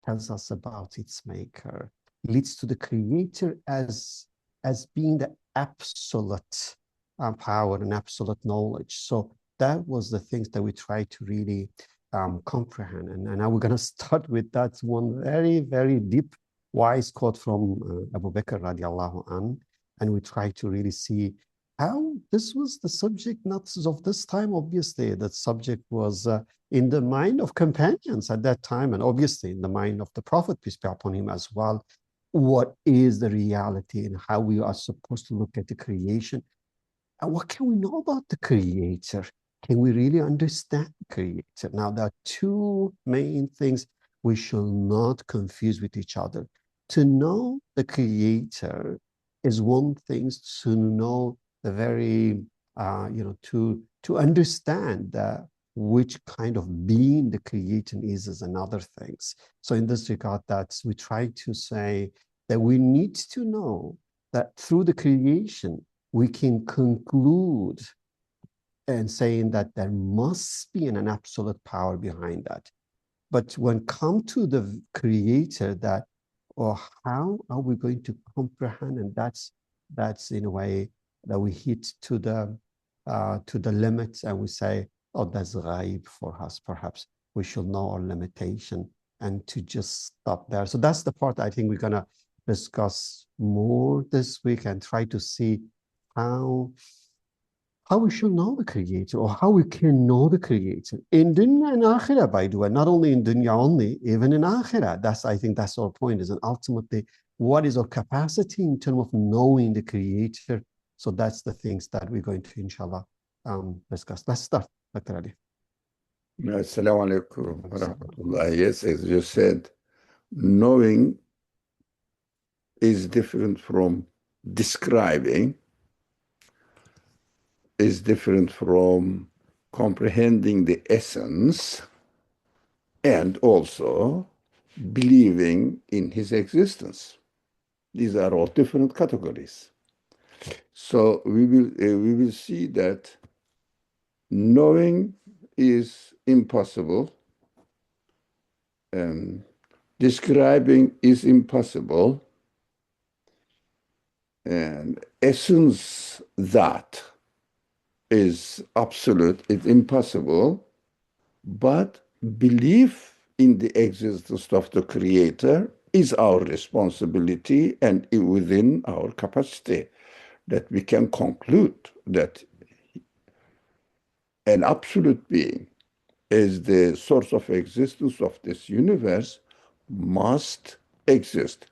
tells us about its maker, leads to the creator as being the absolute power and absolute knowledge. So that was the things that we try to really comprehend. And now we're going to start with that one very, very deep, wise quote from Abu Bakr radiallahu anh. And we try to really see how this was the subject, not of this time, obviously. That subject was in the mind of companions at that time, and obviously in the mind of the Prophet, peace be upon him as well. What is the reality and how we are supposed to look at the creation? And what can we know about the creator? Can we really understand the creator? Now, there are two main things we shall not confuse with each other. To know the creator is one thing, to know the very, to understand that which kind of being the creator is another things. So in this regard, that we try to say that we need to know that through the creation, we can conclude and saying that there must be an absolute power behind that. But when come to the creator, that, or how are we going to comprehend? And that's in a way that we hit to the limits, and we say, oh, that's ghaib for us. Perhaps we should know our limitation and to just stop there. So that's the part I think we're gonna discuss more this week and try to see how we should know the creator, or how we can know the creator in dunya and akhirah, by the way, not only in dunya only, even in akhirah. I think that's our point, is, and ultimately, what is our capacity in terms of knowing the creator? So that's the things that we're going to, inshallah, discuss. Let's start, Dr. Ali. Assalamu alaikum wa rahmatullah. Yes, as you said, knowing is different from describing, is different from comprehending the essence, and also believing in his existence. These are all different categories. So we will see that knowing is impossible, describing is impossible, and essence, that is absolute, it's impossible, but belief in the existence of the creator is our responsibility and within our capacity, that we can conclude that an absolute being is the source of existence of this universe must exist.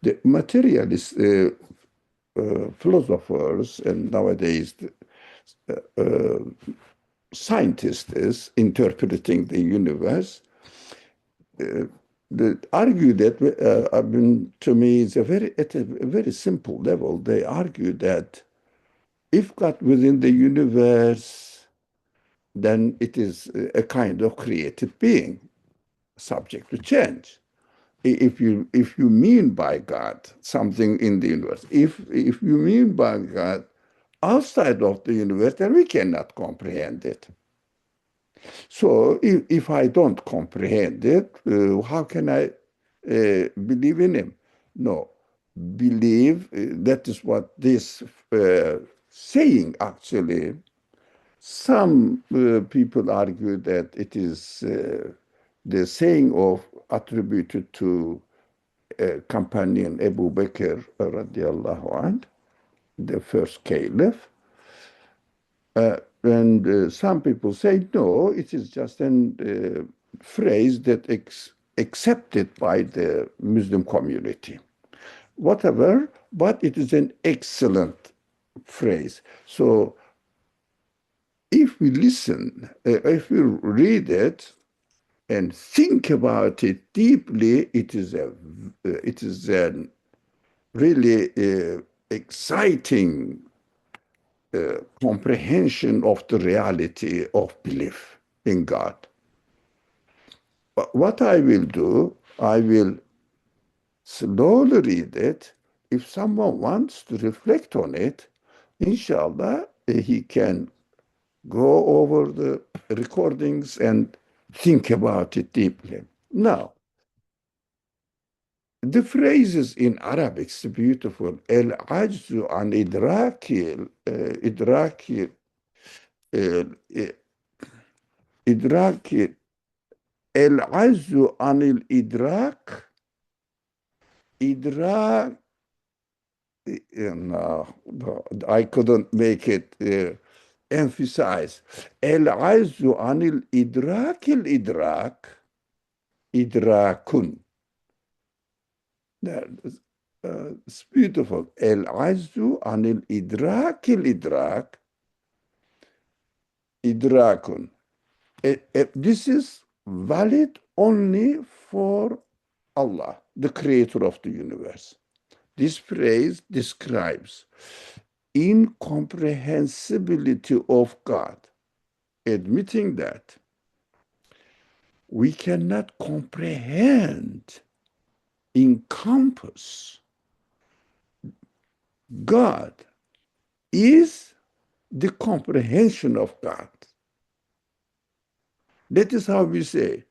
The materialist philosophers and nowadays scientists interpreting the universe argue that, to me, it's at a very simple level. They argue that if God within the universe, then it is a kind of created being, subject to change. If you mean by God something in the universe, if you mean by God outside of the universe, then we cannot comprehend it. So if I don't comprehend it, how can I believe in him? No, believe, that is what this saying actually, some people argue that it is the saying of attributed to companion Abu Bakr radiallahu anh, the first caliph. And some people say, no, it is just a phrase that accepted by the Muslim community. Whatever, but it is an excellent phrase. So if we listen, if we read it and think about it deeply, it is a really exciting comprehension of the reality of belief in God. But what I will do, I will slowly read it. If someone wants to reflect on it, inshallah, he can go over the recordings and think about it deeply. Now, the phrases in Arabic is beautiful. العجز عن إدراك إدراك العجز عن الإدراك إدراك no, I couldn't make it emphasize. العجز عن الإدراك إدراك. It's beautiful. العجز عن الإدراك إدراك. This is valid only for Allah, the creator of the universe. This phrase describes incomprehensibility of God, admitting that we cannot comprehend, encompass God is the comprehension of God. That is how we say,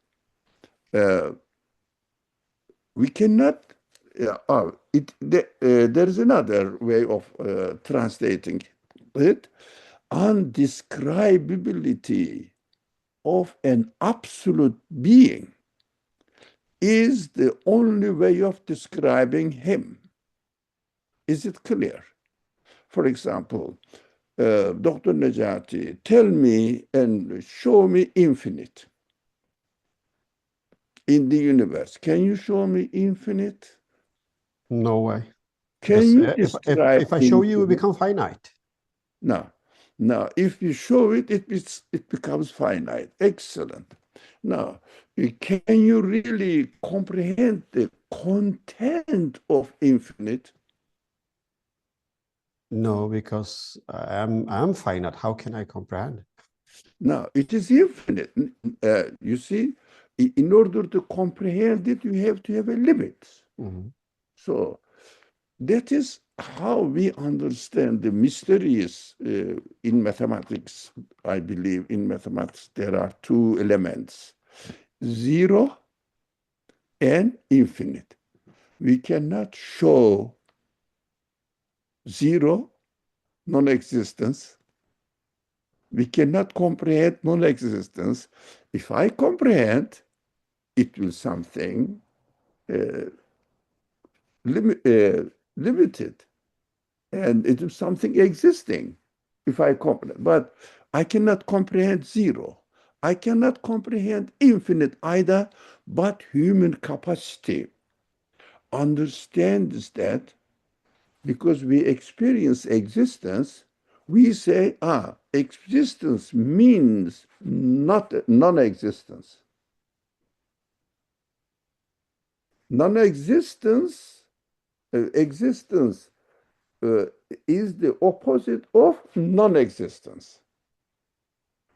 we cannot, there is another way of translating it, undescribability of an absolute being is the only way of describing him. Is it clear? For example, Dr. Najati, tell me and show me infinite in the universe. Can you show me infinite? No way. Can Because you if describe I show you, we infinite? become finite. No. Now, if you show it, it becomes finite. Excellent. Now, can you really comprehend the content of infinite? No, because I'm finite. How can I comprehend? No, it is infinite. You see, in order to comprehend it, you have to have a limit. Mhm. So that is how we understand the mysteries in mathematics. I believe in mathematics there are two elements, zero and infinite. We cannot show zero, non-existence. We cannot comprehend non-existence. If I comprehend, it will something uh, limited, and it is something existing if I comprehend. But I cannot comprehend zero. I cannot comprehend infinite either, but human capacity understands that because we experience existence, we say, existence means not non-existence. Non-existence, existence uh, is the opposite of non-existence.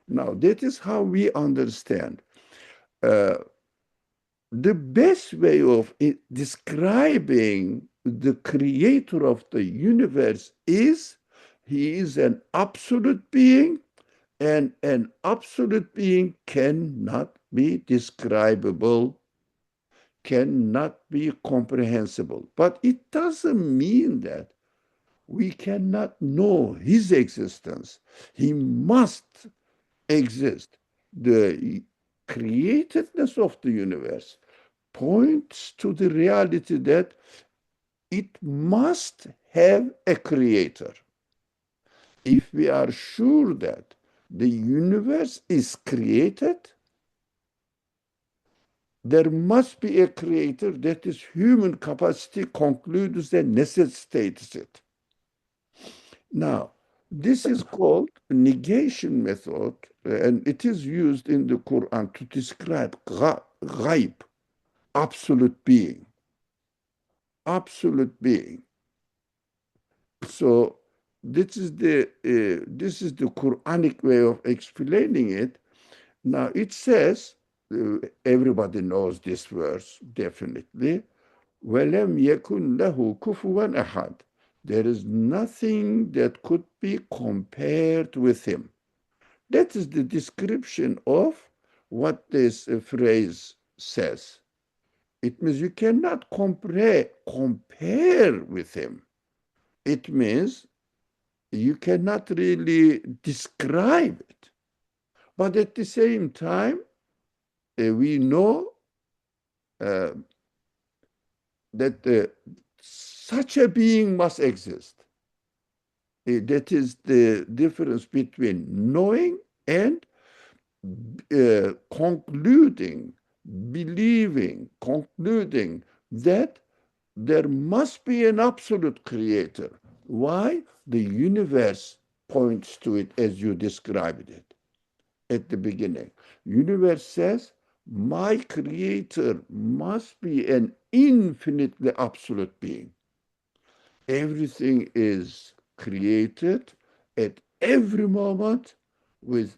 Now, that is how we understand. Uh, the best way of describing the creator of the universe is he is an absolute being, and an absolute being cannot be describable, cannot be comprehensible. But it doesn't mean that we cannot know his existence. He must exist. The createdness of the universe points to the reality that it must have a creator. If we are sure that the universe is created, there must be a creator. That is human capacity concludes and necessitates it. Now, this is called negation method, and it is used in the Quran to describe ghaib, absolute being, absolute being. So this is the Quranic way of explaining it. Now it says, everybody knows this verse definitely. وَلَمْ يَكُنْ لَهُ كُفُوًا أَحَدٌ. There is nothing that could be compared with him. That is the description of what this phrase says. It means you cannot compare with him. It means you cannot really describe it. But at the same time, we know uh, that such a being must exist. That is the difference between knowing and concluding, believing, concluding that there must be an absolute creator. Why? The universe points to it as you described it at the beginning. Universe says, my creator must be an infinitely absolute being. Everything is created at every moment with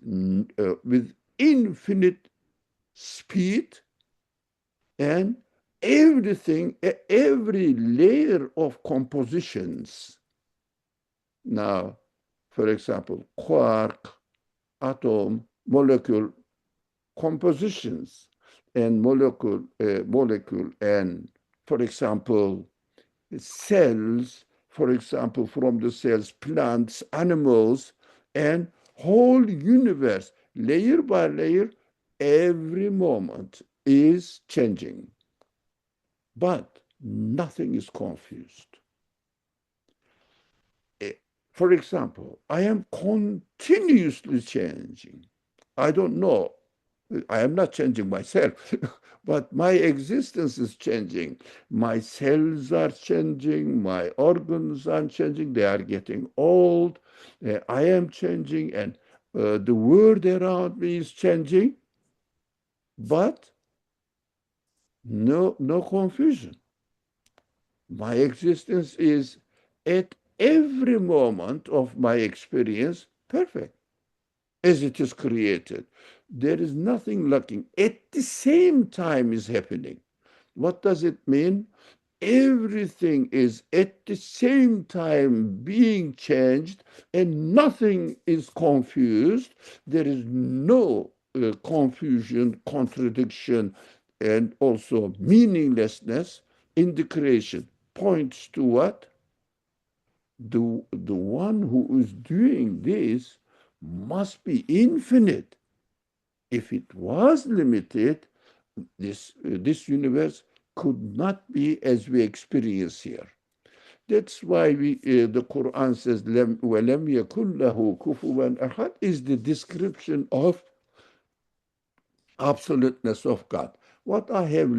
infinite speed, and everything, every layer of compositions. Now, for example, quark, atom, molecule compositions, and molecule, and for example, cells, for example, from the cells, plants, animals, and whole universe, layer by layer, every moment is changing. But nothing is confused. For example, I am continuously changing. I don't know. I am not changing myself, but my existence is changing. My cells are changing. My organs are changing. They are getting old. I am changing, and the world around me is changing, but no confusion. My existence is at every moment of my experience perfect as it is created. There is nothing lacking. At the same time is happening. What does it mean? Everything is at the same time being changed and nothing is confused. There is no confusion, contradiction, and also meaninglessness in the creation. Points to what? The one who is doing this must be infinite. If it was limited, this universe could not be as we experience here. That's why the Quran says, وَلَمْ يَكُنْ لَهُ كُفُوًا أَحَدٌ is the description of absoluteness of God. What I have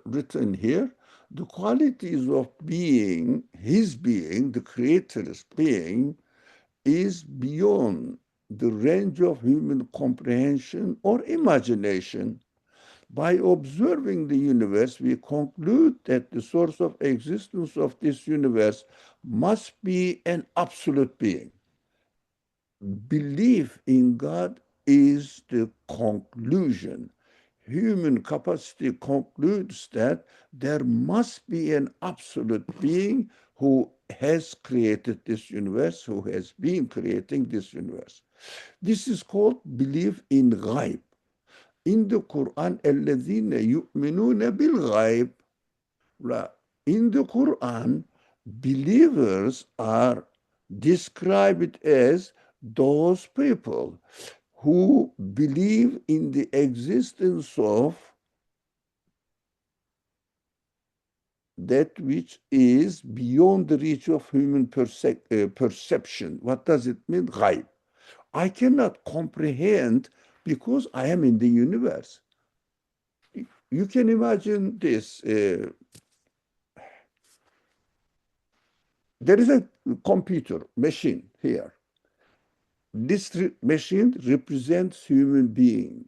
written here, the qualities of being, his being, the creator's being, is beyond the range of human comprehension or imagination. By observing the universe, we conclude that the source of existence of this universe must be an absolute being. Belief in God is the conclusion. Human capacity concludes that there must be an absolute being who has created this universe, who has been creating this universe. This is called belief in ghaib. In the Quran, الَّذِينَ يُؤْمِنُونَ بِالْغَيْبِ. In the Quran, believers are described as those people who believe in the existence of that which is beyond the reach of human perception. What does it mean? Ghaib. I cannot comprehend because I am in the universe. You can imagine this. There is a computer machine here. This machine represents human being.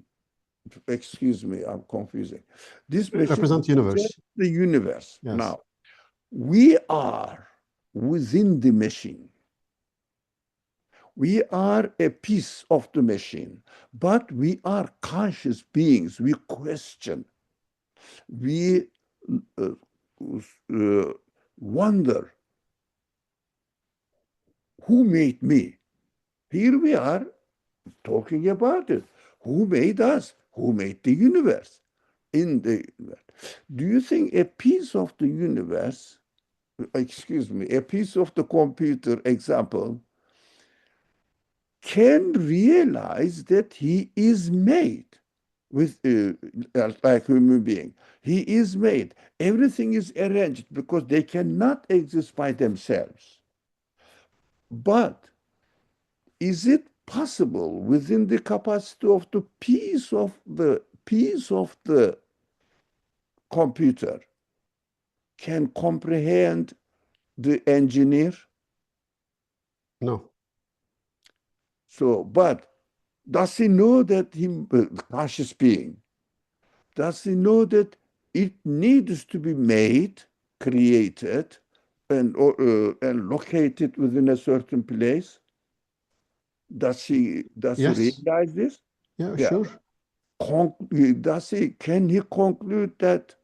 Excuse me, I'm confusing. This machine Represent universe. the universe. Yes. Now, we are within the machine. We are a piece of the machine, but we are conscious beings. We question. We wonder, who made me? Here we are talking about it. Who made us? Who made the universe? in the, do you think a piece of the universe, excuse me, a piece of the computer example, can realize that he is made with like human being? He is made. Everything is arranged because they cannot exist by themselves. But is it possible within the capacity of the piece of the computer can comprehend the engineer? No. So, but does he know that he, conscious being, does he know that it needs to be made, created, and located within a certain place? Does he Yes. realize this? Yeah, Yeah. sure. Can he conclude that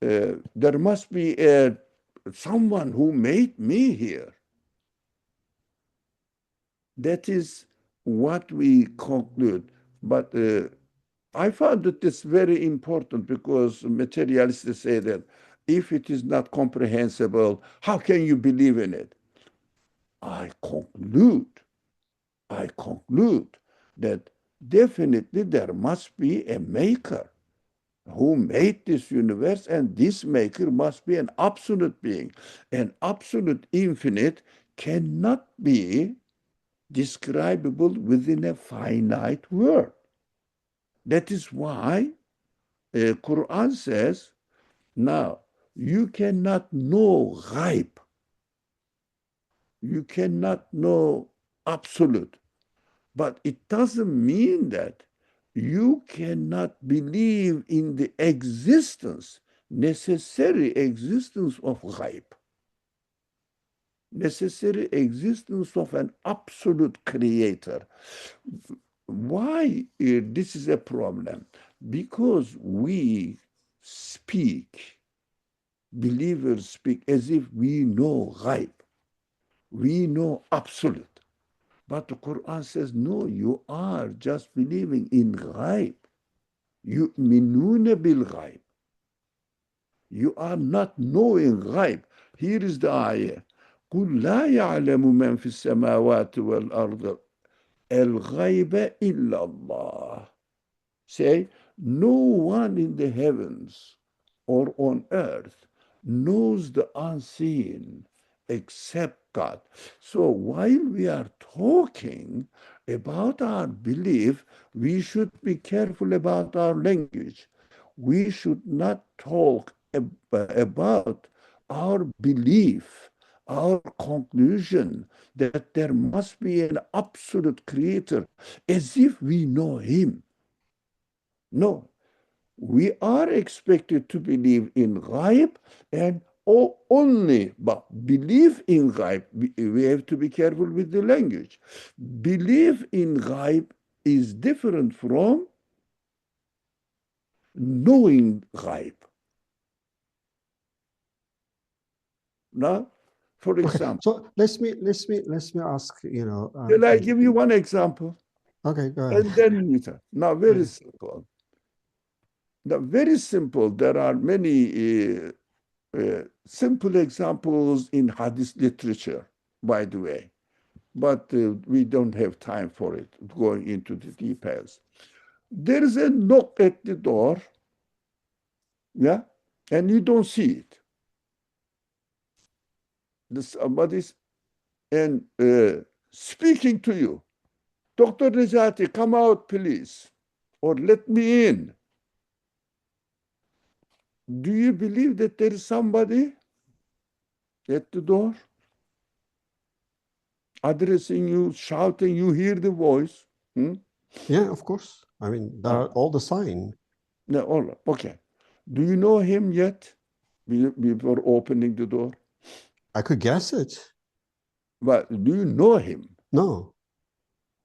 there must be someone who made me here? That is what we conclude. But I found that it's very important because materialists say that if it is not comprehensible, how can you believe in it? I conclude, I conclude that definitely there must be a maker who made this universe, and this maker must be an absolute being. An absolute infinite cannot be describable within a finite world. That is why Qur'an says, now you cannot know ghaib, you cannot know absolute, but it doesn't mean that you cannot believe in the existence, necessary existence of ghaib, necessary existence of an absolute creator. Why this is a problem? Because we speak, believers speak as if we know ghaib, we know absolute. But the Quran says, no, you are just believing in ghaib. يُؤْمِنُونَ بِالْغَيْبِ. You are not knowing ghaib. Here is the ayah. قُلْ لَا يَعْلَمُ مَنْ فِي السَّمَاوَاتِ وَالْأَرْضِ الْغَيْبَ إِلَّا اللَّهِ. Say, no one in the heavens or on earth knows the unseen except God. So while we are talking about our belief, we should be careful about our language. We should not talk about our belief, our conclusion that there must be an absolute creator as if we know him. No, we are expected to believe in ghaib, and only but belief in ghaib, we have to be careful with the language. Belief in ghaib is different from knowing ghaib. Now, for Okay. example, So let me ask, shall I give you one example? okay, go ahead. And then we talk. Now, very Okay. simple. Now, very simple. There are many simple examples in Hadith literature, by the way, but we don't have time for it, going into the details. There is a knock at the door, yeah, and you don't see it. Somebody's and speaking to you, Dr. Nejati, come out, please, or let me in. Do you believe that there is somebody at the door addressing you, shouting? You hear the voice. Hmm? Yeah, of course. I mean, there are all the sign. No, all right. Okay. Do you know him yet before opening the door? I could guess it. But do you know him? No.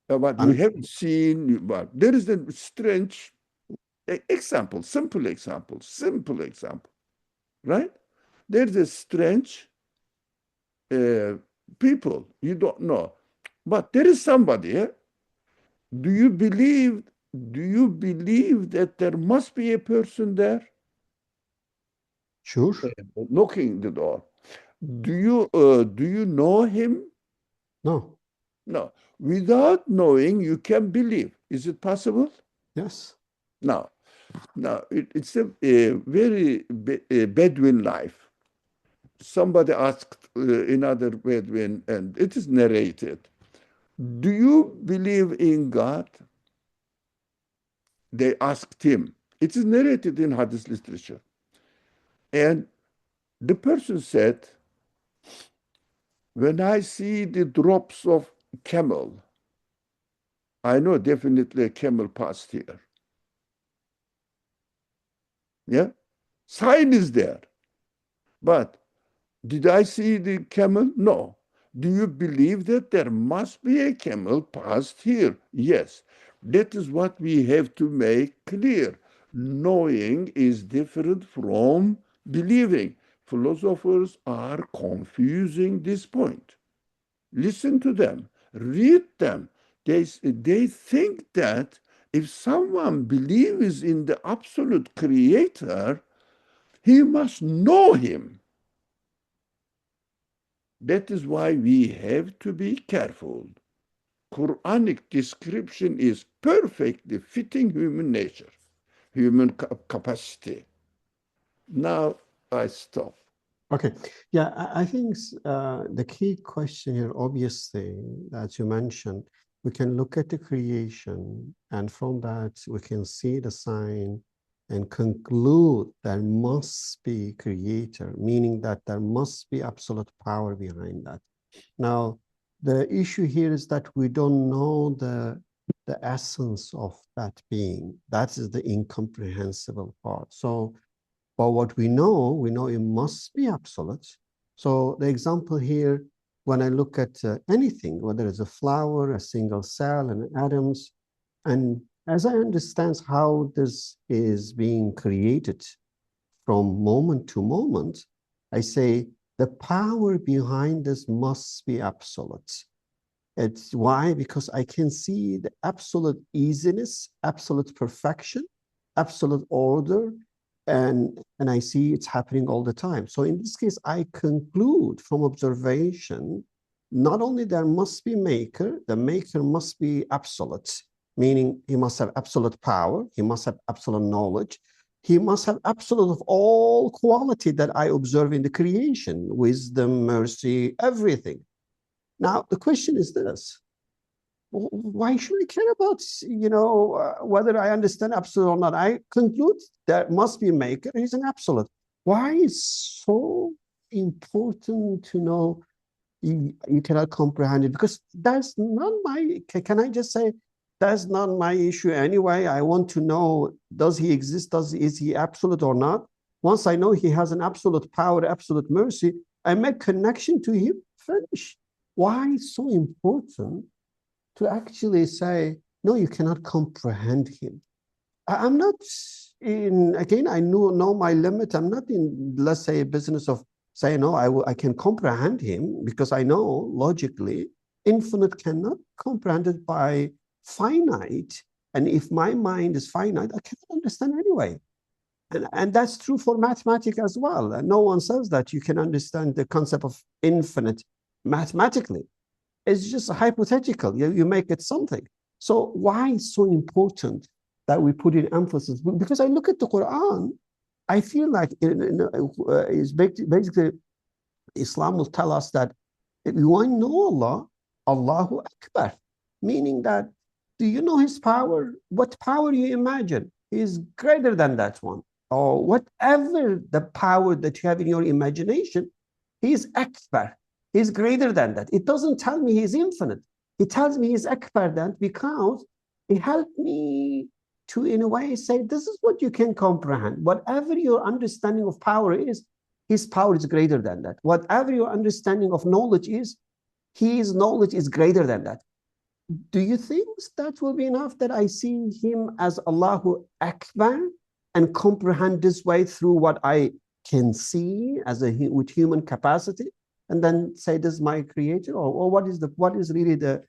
But you And haven't seen, but there is a strange example, simple example, right? There's a strange uh, people you don't know. But there is somebody, eh? Do you believe do you believe that there must be a person there Sure. knocking the door? Do you know him? No. No. Without knowing, you can believe. Is it possible? Yes. No. No. It's a very Bedouin life. Somebody asked another Bedouin, and it is narrated. Do you believe in God? They asked him. It is narrated in Hadith literature. And the person said, when I see the drops of camel, I know definitely a camel passed here. Yeah? Sign is there. But did I see the camel? No. Do you believe that there must be a camel passed here? Yes. That is what we have to make clear. Knowing is different from believing. Philosophers are confusing this point. Listen to them, read them. They think that if someone believes in the absolute creator, he must know him. That is why we have to be careful. Quranic description is perfectly fitting human nature, human capacity. Now I stop. Okay. Yeah, I think the key question here, obviously, that you mentioned, we can look at the creation, and from that we can see the sign and conclude there must be creator, meaning that there must be absolute power behind that. Now, the issue here is that we don't know the essence of that being. That is the incomprehensible part. So, but what we know it must be absolute. So the example here, when I look at anything, whether it's a flower, a single cell, and atoms, and as I understand how this is being created from moment to moment, I say the power behind this must be absolute. It's why? Because I can see the absolute easiness, absolute perfection, absolute order, and I see it's happening all the time. So in this case, I conclude from observation, not only there must be maker, the maker must be absolute, meaning he must have absolute power, he must have absolute knowledge, he must have absolute of all quality that I observe in the creation, wisdom, mercy, everything. Now, the question is this: why should I care about, whether I understand absolute or not? I conclude there must be a maker. He's an absolute. Why is so important to know you cannot comprehend it? Because that's not my, can I just say, that's not my issue anyway. I want to know, does he exist? Is he absolute or not? Once I know he has an absolute power, absolute mercy, I make connection to him, finish. Why is so important to actually say, no, you cannot comprehend him? I'm not in, again, I know my limit. I'm not in, let's say, a business of saying, no, I can comprehend him, because I know logically infinite cannot comprehend it by finite. And if my mind is finite, I cannot understand anyway. And that's true for mathematics as well. And no one says that you can understand the concept of infinite mathematically. It's just hypothetical. You make it something. So why is so important that we put in emphasis? Because I look at the Quran, I feel like it's basically Islam will tell us that if you want to know Allah, Allahu Akbar, meaning that, do you know his power? What power you imagine? He is greater than that one. Or whatever the power that you have in your imagination, he is Akbar. He's greater than that. It doesn't tell me he's infinite. It tells me he's Akbar than, because it helped me to, in a way, say, this is what you can comprehend. Whatever your understanding of power is, his power is greater than that. Whatever your understanding of knowledge is, his knowledge is greater than that. Do you think that will be enough, that I see him as Allahu Akbar and comprehend this way through what I can see with human capacity, and then say this is my creator? Or what is really the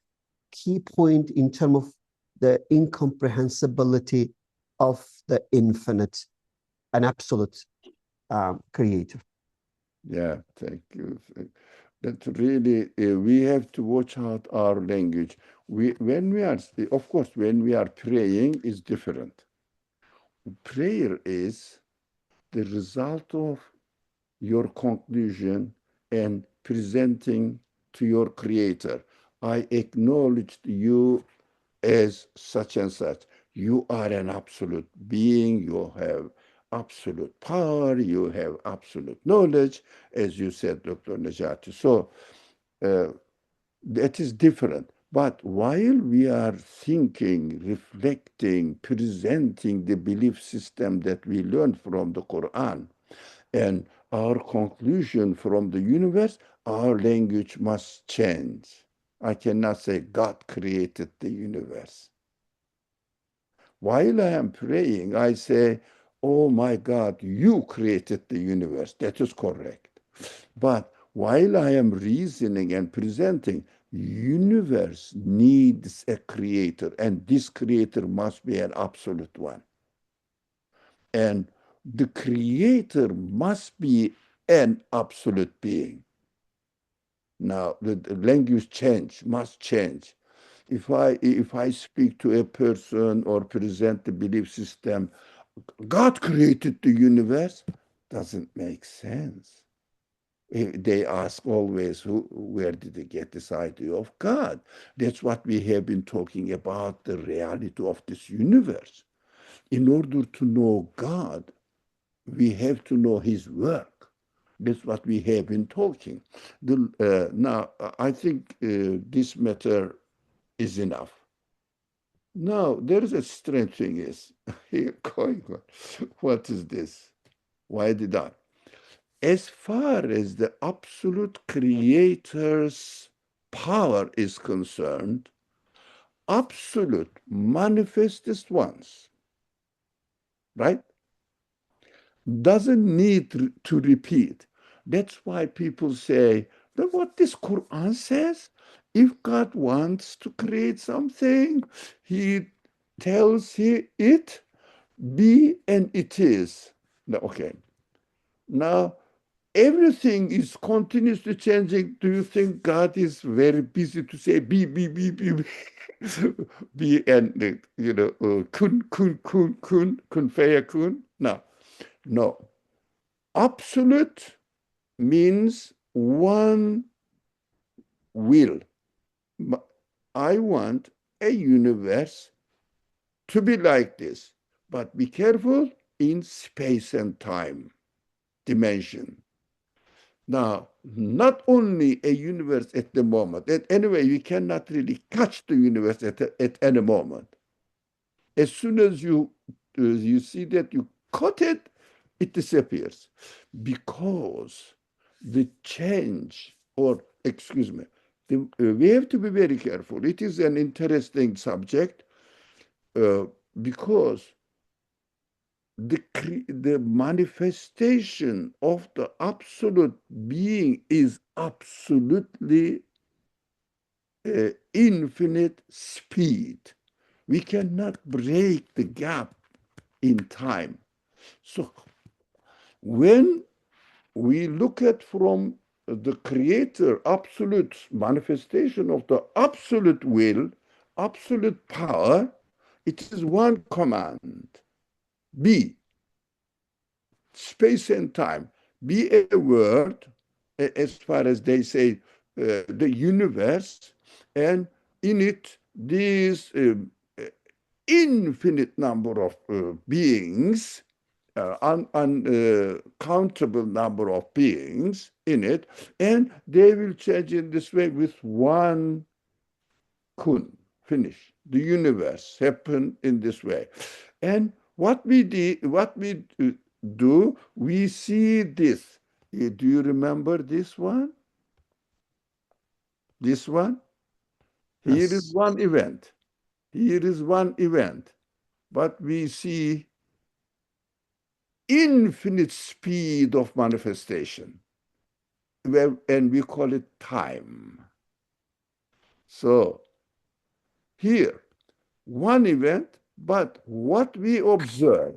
key point in terms of the incomprehensibility of the infinite and absolute creator. Yeah, thank you. That really, we have to watch out our language. When we are, of course, when we are praying is different. Prayer is the result of your conclusion and presenting to your creator. I acknowledge you as such and such. You are an absolute being. You have absolute power. You have absolute knowledge, as you said, Dr. Najati. So that is different. But while we are thinking, reflecting, presenting the belief system that we learned from the Quran and our conclusion from the universe, our language must change. I cannot say God created the universe. While I am praying, I say, oh my God, you created the universe. That is correct. But while I am reasoning and presenting, universe needs a creator, and this creator must be an absolute one. And the creator must be an absolute being. Now, the language must change. If I speak to a person or present the belief system, God created the universe, doesn't make sense. They ask always, where did they get this idea of God? That's what we have been talking about, the reality of this universe. In order to know God, we have to know his work. That's what we have been talking. Now, I think this matter is enough. Now, there is a strange thing is, here going on. What is this? Why did I? As far as the absolute creator's power is concerned, absolute manifestest ones, right, doesn't need to repeat. That's why people say, look what this Quran says. If God wants to create something, he tells it be and it is. Now, okay. Now, everything is continuously changing. Do you think God is very busy to say be, be and kun fayakun? No, no. Absolute means one will. I want a universe to be like this, but be careful in space and time dimension. Now, not only a universe at the moment, and anyway, you cannot really catch the universe at any moment. As soon as you see that you caught it, it disappears. Because the change, or excuse me, we have to be very careful. It is an interesting subject because the manifestation of the absolute being is absolutely infinite speed. We cannot break the gap in time. So when we look at from the creator absolute manifestation of the absolute will, absolute power, it is one command: be space and time, be a word, as far as they say, the universe, and in it, these infinite number of beings, uncountable number of beings in it, and they will change in this way with one kun, finish. The universe happen in this way. And what we do, we see this. Do you remember this one? This one? Here is Yes. one event. Here is one event. But we see infinite speed of manifestation. And we call it time. So here, one event, but what we observe,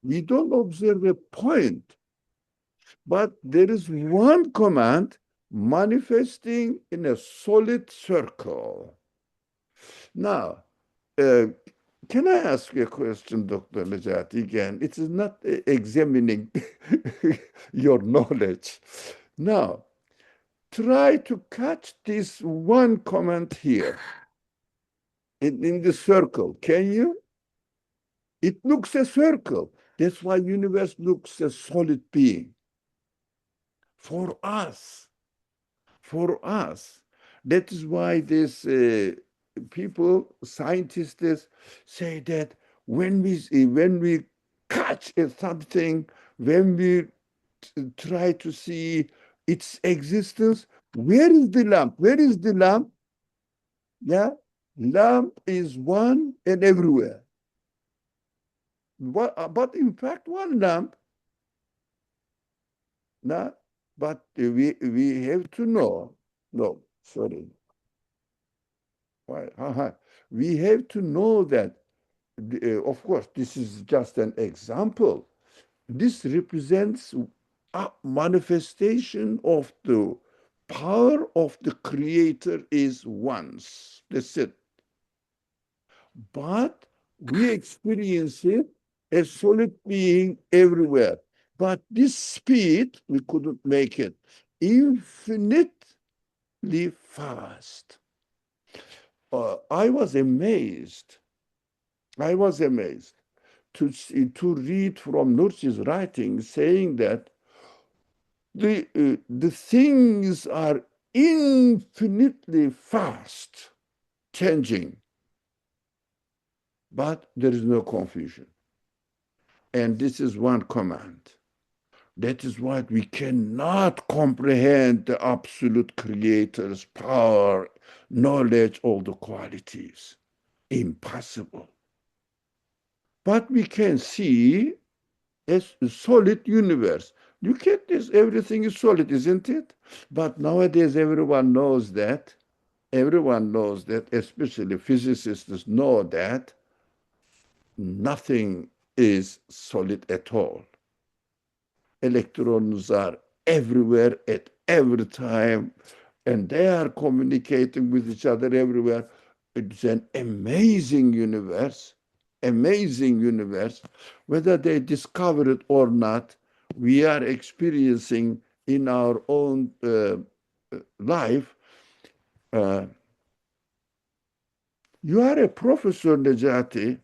we don't observe a point, but there is one command manifesting in a solid circle. Now, uh, can I ask you a question, Dr. Najati? Again, it is not examining your knowledge. Now, try to catch this one comment here in the circle. Can you? It looks a circle. That's why universe looks a solid being. For us, for us. That is why these people, scientists, say that when we catch something, when we try to see its existence, where is the lamp? Where is the lamp? Yeah, lamp is one and everywhere. But in fact, one lamp. Now, but we have to know. No, sorry. Why? We have to know that, of course, this is just an example. This represents a manifestation of the power of the Creator is once. That's it. But we experience it as solid being everywhere. But this speed, we couldn't make it infinitely fast. I was amazed. I was amazed to read from Nursi's writing saying that the things are infinitely fast changing, but there is no confusion. And this is one command. That is why we cannot comprehend the absolute creator's power, knowledge, all the qualities. Impossible. But we can see a solid universe. Look at this, everything is solid, isn't it? But nowadays everyone knows that. Everyone knows that, especially physicists know that nothing is solid at all. Electrons are everywhere at every time, and they are communicating with each other everywhere. It's an amazing universe, amazing universe. Whether they discover it or not, we are experiencing in our own life. You are a professor, Najati.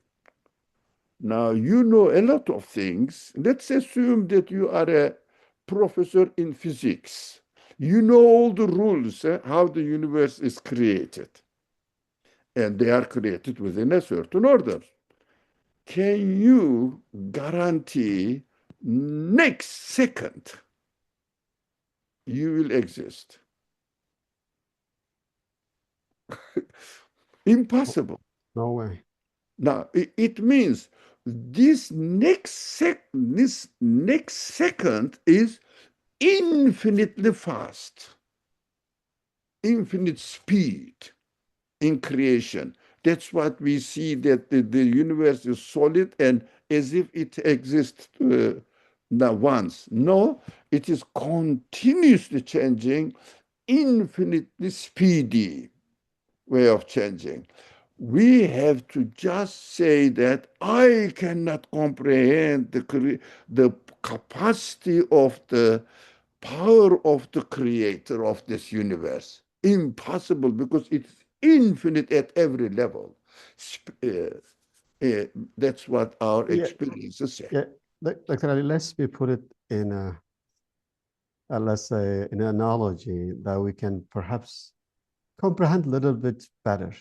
Now, you know a lot of things. Let's assume that you are a professor in physics. You know all the rules, how the universe is created. And they are created within a certain order. Can you guarantee next second you will exist? Impossible. No way. Now, it means this next second is infinitely fast, infinite speed in creation. That's what we see, that the universe is solid and as if it exists now once. No, it is continuously changing, infinitely speedy way of changing. We have to just say that I cannot comprehend the capacity of the power of the creator of this universe. Impossible, because it's infinite at every level. That's what our Yeah, experiences say. yeah. Dr. Ali, let's me put it in let's say, an analogy that we can perhaps comprehend a little bit better.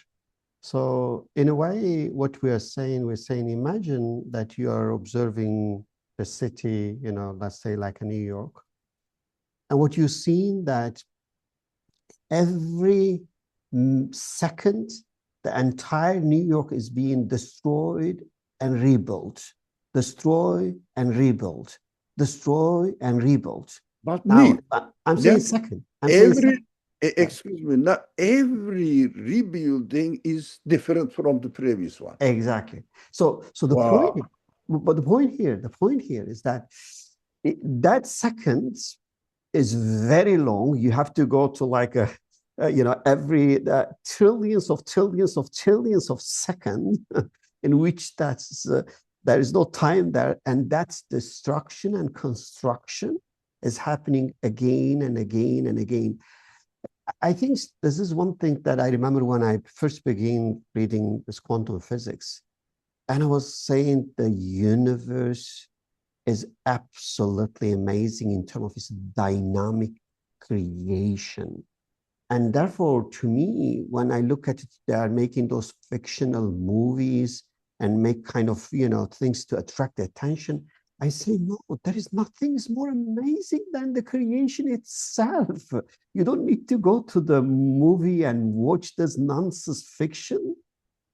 So in a way, what we're saying, imagine that you are observing the city, let's say like a New York. And what you've seen that every second, the entire New York is being destroyed and rebuilt, destroy and rebuild, destroy and rebuild. But Now, me, I'm yeah, saying second. I'm saying every second. Yeah, Excuse me, not every rebuilding is different from the previous one. exactly. So the point, Wow. but the point here is that that second is very long. You have to go to like every trillions of seconds in which there is no time there, and that's destruction and construction is happening again and again and again. I think this is one thing that I remember when I first began reading this quantum physics, and I was saying the universe is absolutely amazing in terms of its dynamic creation. And therefore, to me, when I look at it, they are making those fictional movies and make kind of, things to attract the attention. I say, no, there is nothing is more amazing than the creation itself. You don't need to go to the movie and watch this nonsense fiction.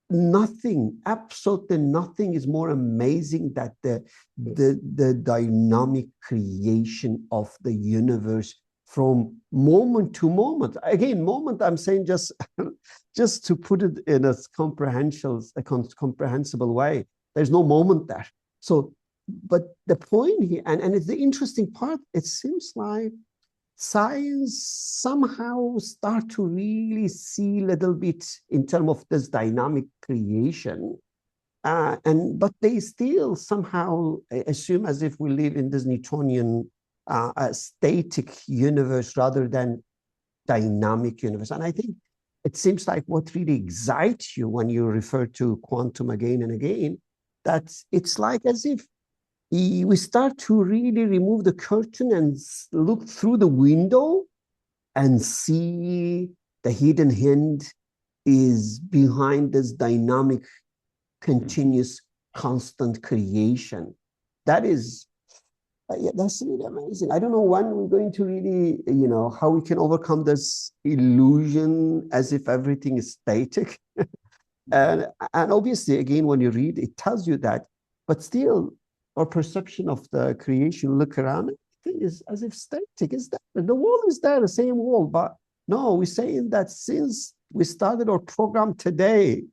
Nothing, absolutely nothing is more amazing than the dynamic creation of the universe from moment to moment. Again, moment, I'm saying just just to put it in a comprehensible way. There's no moment there. So, but the point here, and it's the interesting part, it seems like science somehow start to really see a little bit in terms of this dynamic creation, and but they still somehow assume as if we live in this Newtonian static universe rather than dynamic universe. And I think it seems like what really excites you when you refer to quantum again and again, that it's like as if we start to really remove the curtain and look through the window and see the hidden hand is behind this dynamic, continuous, constant creation. That is, yeah, that's really amazing. I don't know when we're going to really, how we can overcome this illusion as if everything is static. And obviously, again, when you read, it tells you that, but still, our perception of the creation, look around, it is as if static is there. The wall is there, the same wall. But no, we're saying that since we started our program today,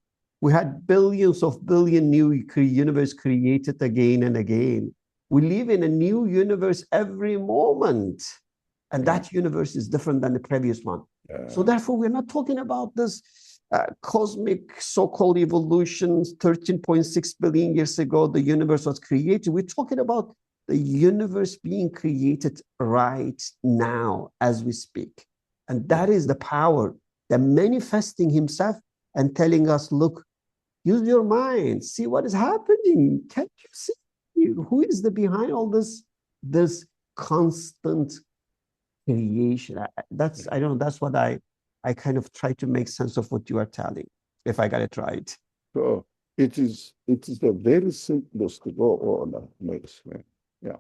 we had billion new universe created again and again. We live in a new universe every moment. And Yeah. that universe is different than the previous one. So Yeah. therefore, we're not talking about this cosmic so-called evolution 13.6 billion years ago, the universe was created. We're talking about the universe being created right now as we speak. And Yeah. that is the power, the manifesting himself and telling us, look, use your mind, see what is happening. Can't you see who is the behind all this constant creation? I don't know, that's what I kind of try to make sense of what you are telling, if I got it right. So it is a very simplistic makes me. Yeah.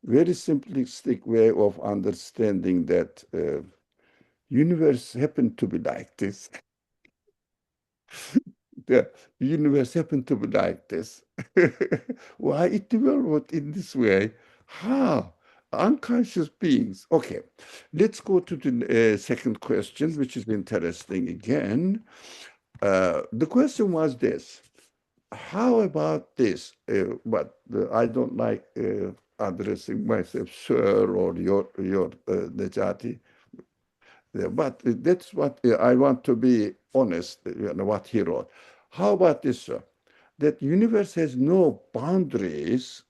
Very simplistic way of understanding that universe happened to be like this. The universe happened to be like this. Why it developed in this way? How? Unconscious beings. Okay, let's go to the second question, which is interesting again. The question was this: how about this? But I don't like addressing myself, sir, or your Nejati. Yeah, but that's what I want to be honest, what he wrote. How about this, sir? That universe has no boundaries,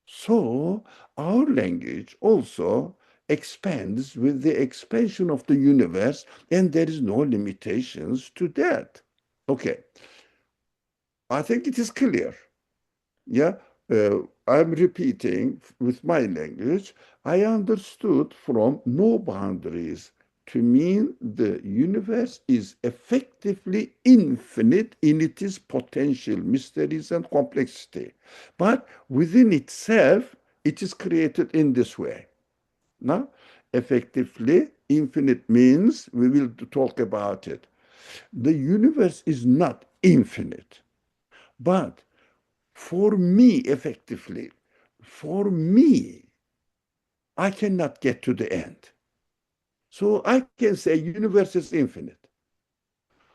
so our language also expands with the expansion of the universe, and there is no limitations to that. Okay, I think it is clear. Yeah, I'm repeating with my language. I understood from no boundaries to mean the universe is effectively infinite in its potential mysteries and complexity. But within itself, it is created in this way. Now, effectively infinite means we will talk about it. The universe is not infinite, but for me, effectively, for me, I cannot get to the end. So I can say universe is infinite.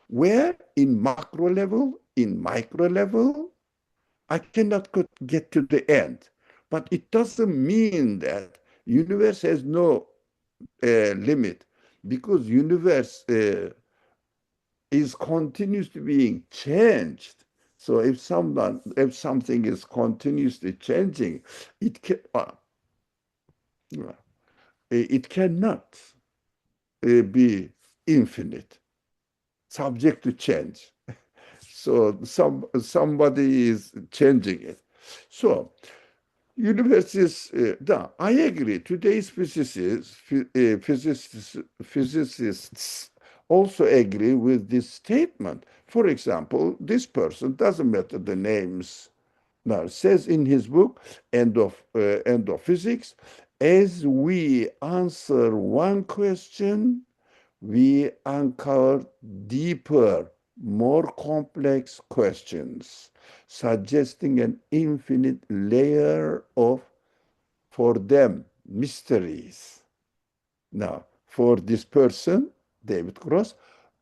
Where in macro level, in micro level, I cannot get to the end. But it doesn't mean that universe has no limit, because universe is continuously being changed. So if something is continuously changing, it can, it cannot be infinite, subject to change. So somebody is changing it. So universe is, I agree. Today's physicists also agree with this statement. For example, this person, doesn't matter the names, now says in his book, End of Physics, as we answer one question, we uncover deeper, more complex questions, suggesting an infinite layer of, for them, mysteries. Now, for this person, David Cross,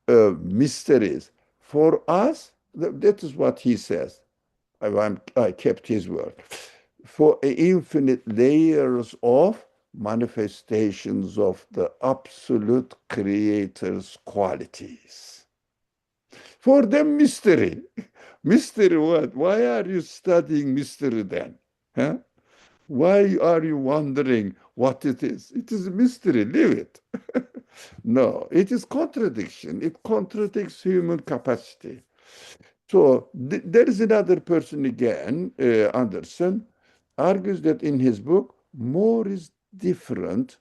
mysteries. For us, that is what he says. I kept his word. For infinite layers of manifestations of the absolute creator's qualities. For them, mystery. Mystery what? Why are you studying mystery then? Huh? Why are you wondering what it is? It is a mystery. Leave it. No, it is contradiction. It contradicts human capacity. So there is another person again, Anderson, argues that in his book, more is different,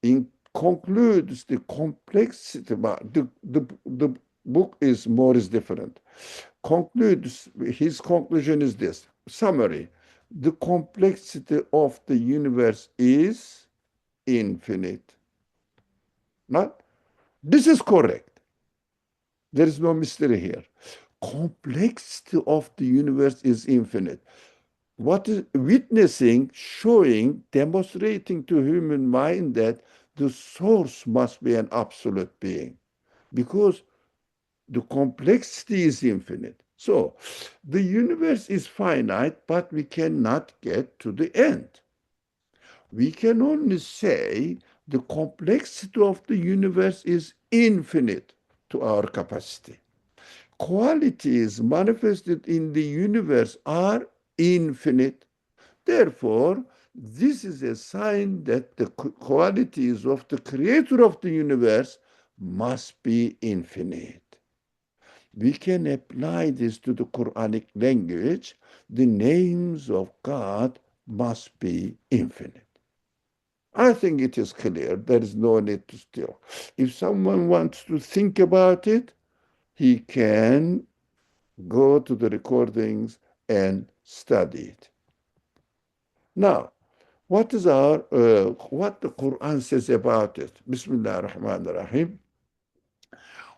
in concludes the complexity, the book is more is different. Concludes, his conclusion is this, summary, the complexity of the universe is infinite. Not, this is correct. There is no mystery here. Complexity of the universe is infinite. What is witnessing, showing, demonstrating to human mind that the source must be an absolute being, because the complexity is infinite. So the universe is finite, but we cannot get to the end. We can only say the complexity of the universe is infinite to our capacity. Qualities manifested in the universe are infinite. Therefore, this is a sign that the qualities of the creator of the universe must be infinite. We can apply this to the Quranic language. The names of God must be infinite. I think it is clear. There is no need to steal. If someone wants to think about it, he can go to the recordings and study it. Now, what the Quran says about it? Bismillah ar-Rahman ar-Rahim.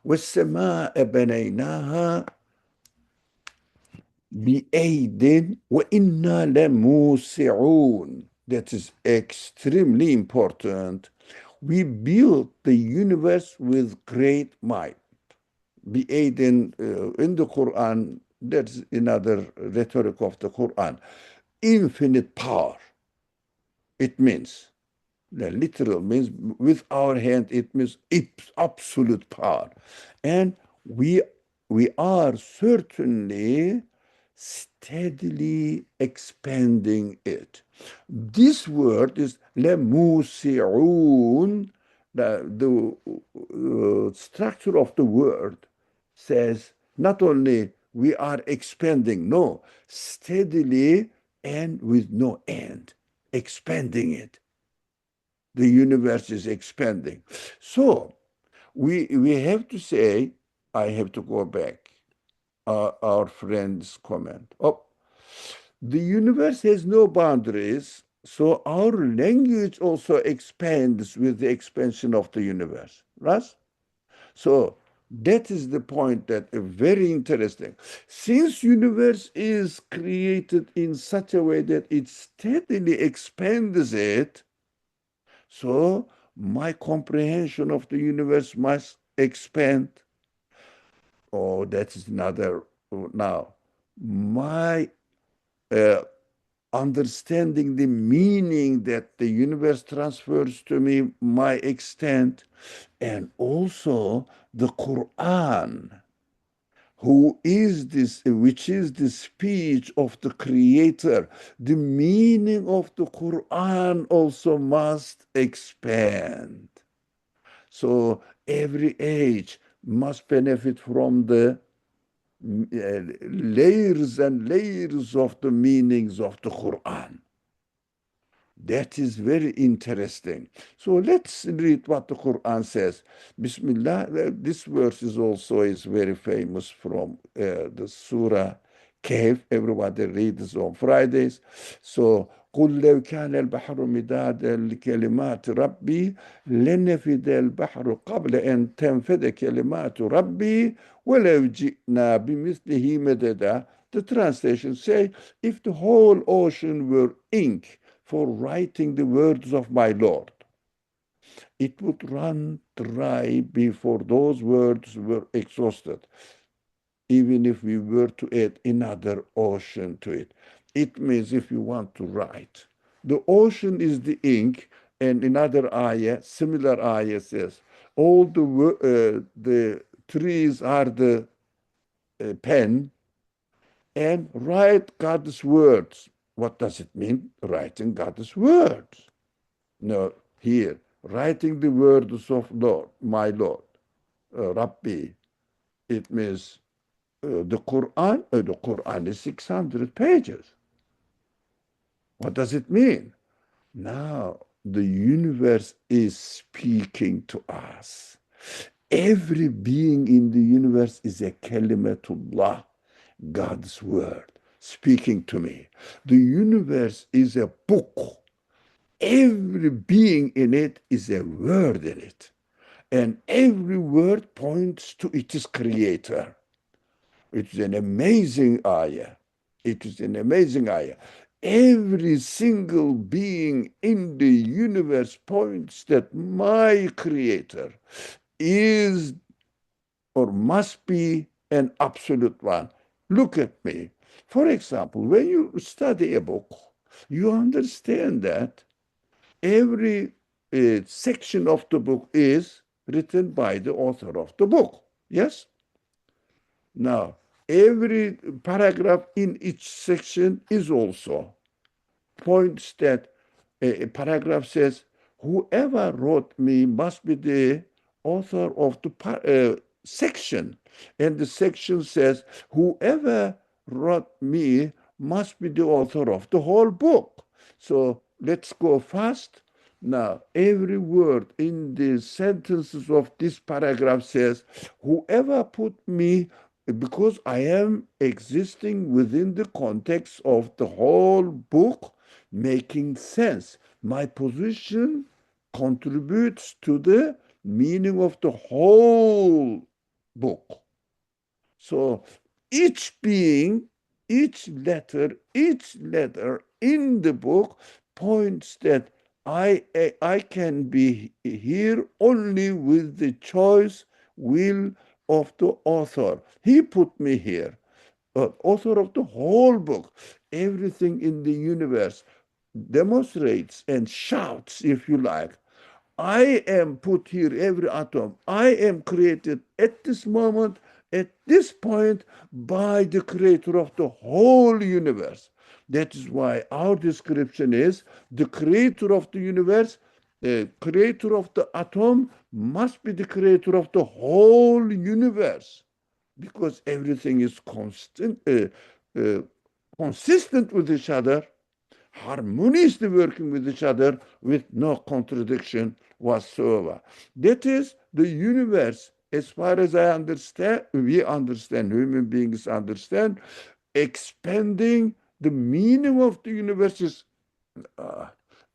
وَالسَّمَاءَ بَنَيْنَاهَا بِأَيْدٍ وَإِنَّا لَمُوسِعُونَ. That is extremely important. We built the universe with great might. بِأَيْدٍ, in the Quran, that's another rhetoric of the Quran. Infinite power. It means, the literal means, with our hand, it means it's absolute power. And we are certainly steadily expanding it. This word is lemusi'un. The structure of the word says not only we are expanding, no, steadily and with no end, expanding it. The universe is expanding. So we have to say, I have to go back, our friend's comment. Oh, the universe has no boundaries, so our language also expands with the expansion of the universe, right? So that is the point that is very interesting. Since universe is created in such a way that it steadily expands it, so my comprehension of the universe must expand. Oh, that is another. Now, my uh, understanding the meaning that the universe transfers to me, my extent, and also the Qur'an, who is this, which is the speech of the Creator. The meaning of the Quran also must expand. So every age must benefit from the layers and layers of the meanings of the Quran. That is very interesting. So let's read what the Quran says. Bismillah. This verse is also is very famous from the Surah Kahf. Everybody reads on Fridays. So قل لو كان البحر مدادا لكلمات ربي لنفد البحر قبل أن تنفد كلمات ربي ولو جئنا بمثله مددا. The translation say, if the whole ocean were ink for writing the words of my Lord, it would run dry before those words were exhausted, even if we were to add another ocean to it. It means if you want to write, the ocean is the ink, and another ayah, similar ayah says, all the trees are the pen, and write God's words. What does it mean, writing God's words? No, here, writing the words of Lord, my Lord, Rabbi. It means the Quran. The Quran is 600 pages. What does it mean? Now, the universe is speaking to us. Every being in the universe is a kalimatullah, God's word, speaking to me. The universe is a book. Every being in it is a word in it. And every word points to its creator. It's an amazing ayah. It is an amazing ayah. Every single being in the universe points that my creator is or must be an absolute one. Look at me. For example, when you study a book, you understand that every section of the book is written by the author of the book. Yes? Now, every paragraph in each section is also points that a paragraph says, whoever wrote me must be the author of the section. And the section says, whoever wrote me must be the author of the whole book. So let's go fast. Now, every word in the sentences of this paragraph says, whoever put me, because I am existing within the context of the whole book, making sense. My position contributes to the meaning of the whole book. So each being, each letter in the book points that I can be here only with the choice will of the author. He put me here, author of the whole book. Everything in the universe demonstrates and shouts, if you like, I am put here, every atom. I am created at this moment, at this point, by the creator of the whole universe. That is why our description is the creator of the universe, the creator of the atom must be the creator of the whole universe, because everything is uh, consistent with each other, harmoniously working with each other with no contradiction whatsoever. That is the universe, as far as I understand, we understand, human beings understand, expanding the meaning of the universe is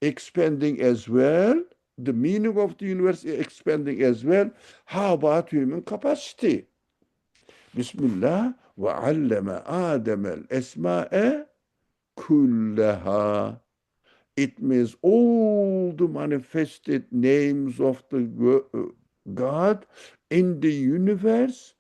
expanding as well. The meaning of the universe is expanding as well. How about human capacity? Bismillah, وَعَلَّمَ آدَمَ الْأَسْمَاءَ كُلَّهَا. It means all the manifested names of the God in the universe.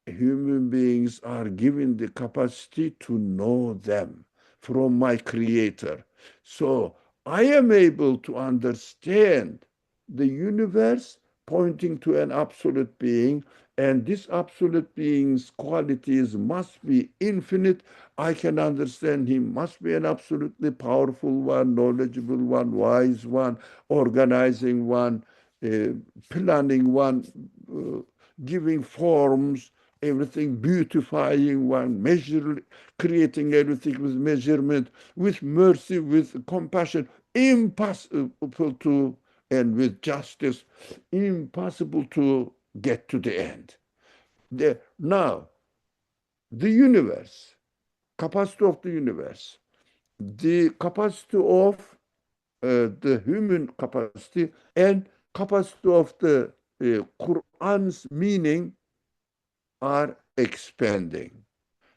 Human beings are given the capacity to know them from my creator. So I am able to understand the universe pointing to an absolute being, and this absolute being's qualities must be infinite. I can understand him must be an absolutely powerful one, knowledgeable one, wise one, organizing one, uh, planning one, uh, giving forms, everything, beautifying one, measure, creating everything with measurement, with mercy, with compassion, impossible to, and with justice, impossible to get to the end. Now, the universe, capacity of the universe, the capacity of the human capacity, and capacity of the Qur'an's meaning are expanding.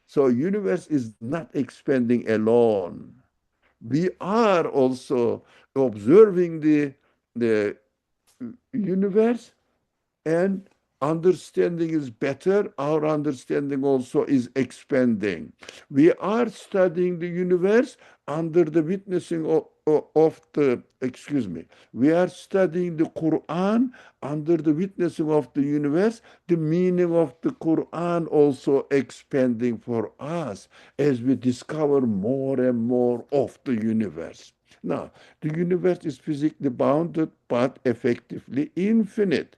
So universe is not expanding alone. We are also observing the universe, and understanding is better. Our understanding also is expanding. We are studying the universe under the witnessing of the, excuse me, we are studying the Quran under the witnessing of the universe, the meaning of the Quran also expanding for us as we discover more and more of the universe. Now, the universe is physically bounded but effectively infinite.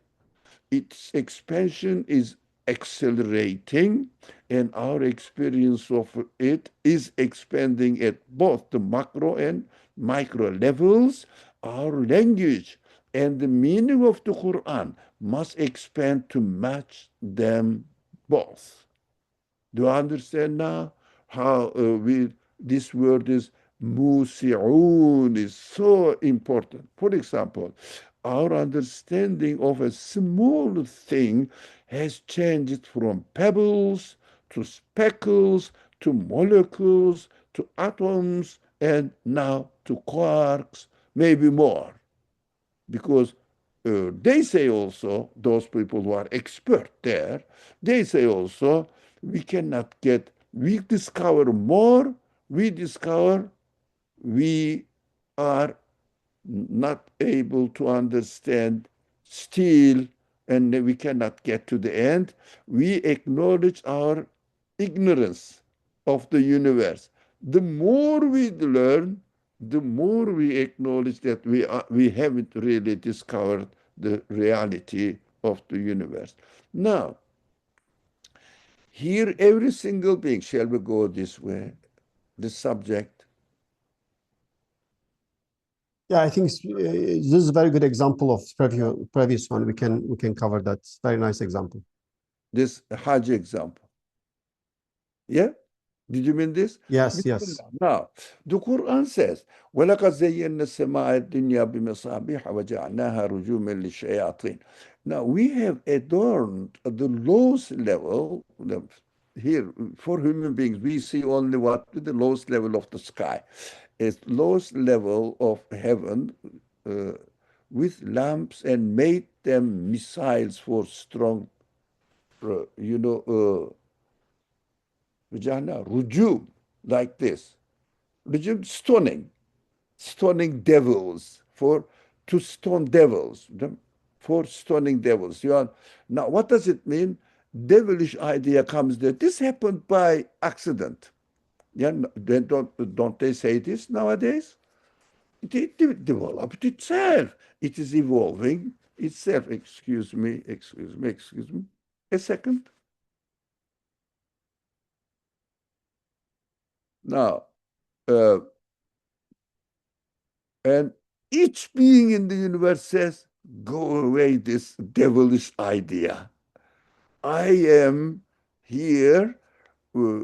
Its expansion is accelerating, and our experience of it is expanding at both the macro and micro levels. Our language and the meaning of the Quran must expand to match them both. Do you understand now how this word is musi'un is so important? For example, our understanding of a small thing has changed from pebbles to speckles to molecules to atoms and now to quarks, maybe more, because they say also, those people who are expert there, they say also, we discover more, we discover we are not able to understand still, and we cannot get to the end. We acknowledge our ignorance of the universe. The more we learn, the more we acknowledge that we haven't really discovered the reality of the universe. Now, here every single being, shall we go this way, the subject, Yeah, I think this is a very good example of previous one. We can cover that. Very nice example. this Hajj example. Yeah? Did you mean this? Yes, yes. Bismillah. Now, the Quran says, وَلَقَدْ زَيَّنَّا السَّمَاءَ الدُّنْيَا بِمَصَابِيحَ وَجَعَلْنَاهَا رُجُومًا لِلشَّيَاطِينِ. Now, we have adorned the lowest level. Here, for human beings, we see only what the lowest level of the sky. It's lowest level of heaven uh, with lamps and made them missiles for strong, uh, you know, uh, Vijana, rujum, like this. Rujum, stoning devils, to stone devils, for stoning devils. Now, what does it mean? Devilish idea comes there. This happened by accident. Yeah, don't they say this nowadays? It developed itself. It is evolving itself. Excuse me. A second. Now, uh, and each being in the universe says, go away this devilish idea. I am here uh, uh,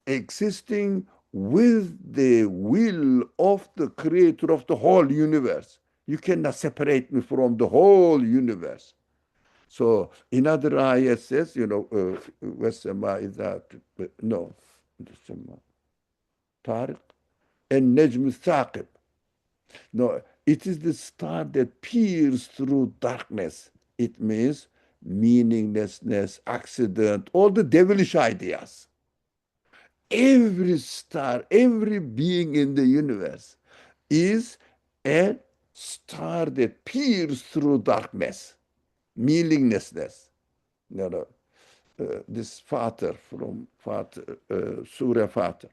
existing with the will of the creator of the whole universe. You cannot separate me from the whole universe. So in other ayat says, وَالسَّمَاءِ ذَاتِ no, Tariq. and Najm Thaqib. No, it is the star that peers through darkness. It means meaninglessness, accident, all the devilish ideas. Every star, every being in the universe is a star that peers through darkness, meaninglessness. You know, this Father from Father, Surah Father.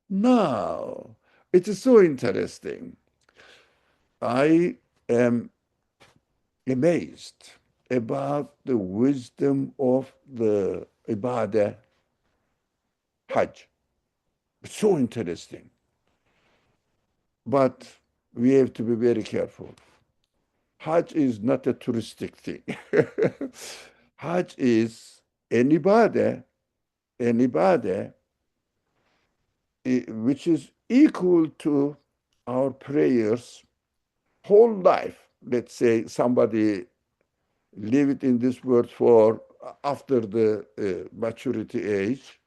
Now, it is so interesting. I am amazed about the wisdom of the Ibadah Hajj. It's so interesting. But we have to be very careful. Hajj is not a touristic thing. Hajj is an ibadah which is equal to our prayers whole life. Let's say somebody lived in this world for after the maturity age,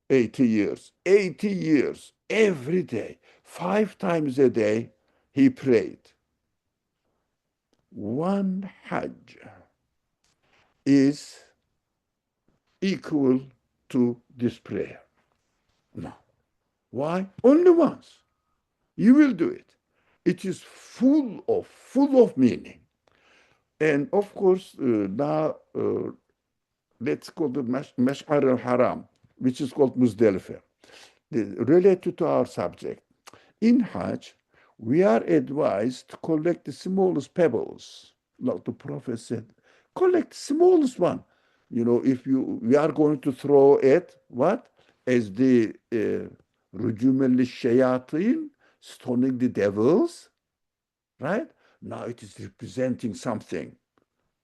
80 years. 80 years, every day, 5 times a day, he prayed. One Hajj is equal to this prayer. No. Why? Only once. You will do it. It is full of meaning. And of course, now let's call the Mash'ar al-Haram, which is called Muzdalifah, related to our subject. In Hajj, we are advised to collect the smallest pebbles. Like the Prophet said, collect smallest one. You know, if we are going to throw it, what? As the Rujum al-Shayatin, stoning the devils, right? Now it is representing something.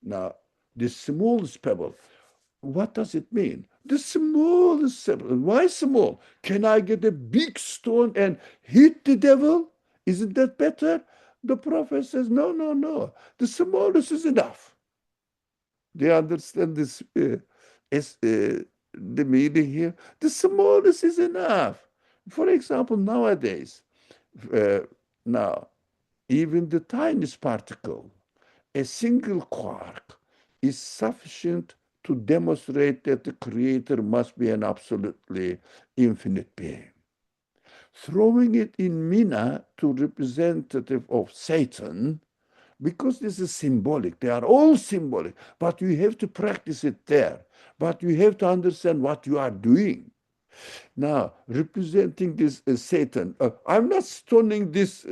Now, the smallest pebble, what does it mean? The smallest pebble. Why small? Can I get a big stone and hit the devil? Isn't that better? The Prophet says, no, no, no. The smallest is enough. They understand this the meaning here. The smallest is enough. For example, nowadays, uh, now, even the tiniest particle, a single quark, is sufficient to demonstrate that the Creator must be an absolutely infinite being. Throwing it in Mina to representative of Satan, because this is symbolic, they are all symbolic, but you have to practice it there. But you have to understand what you are doing. Now, representing this Satan, I'm not stoning this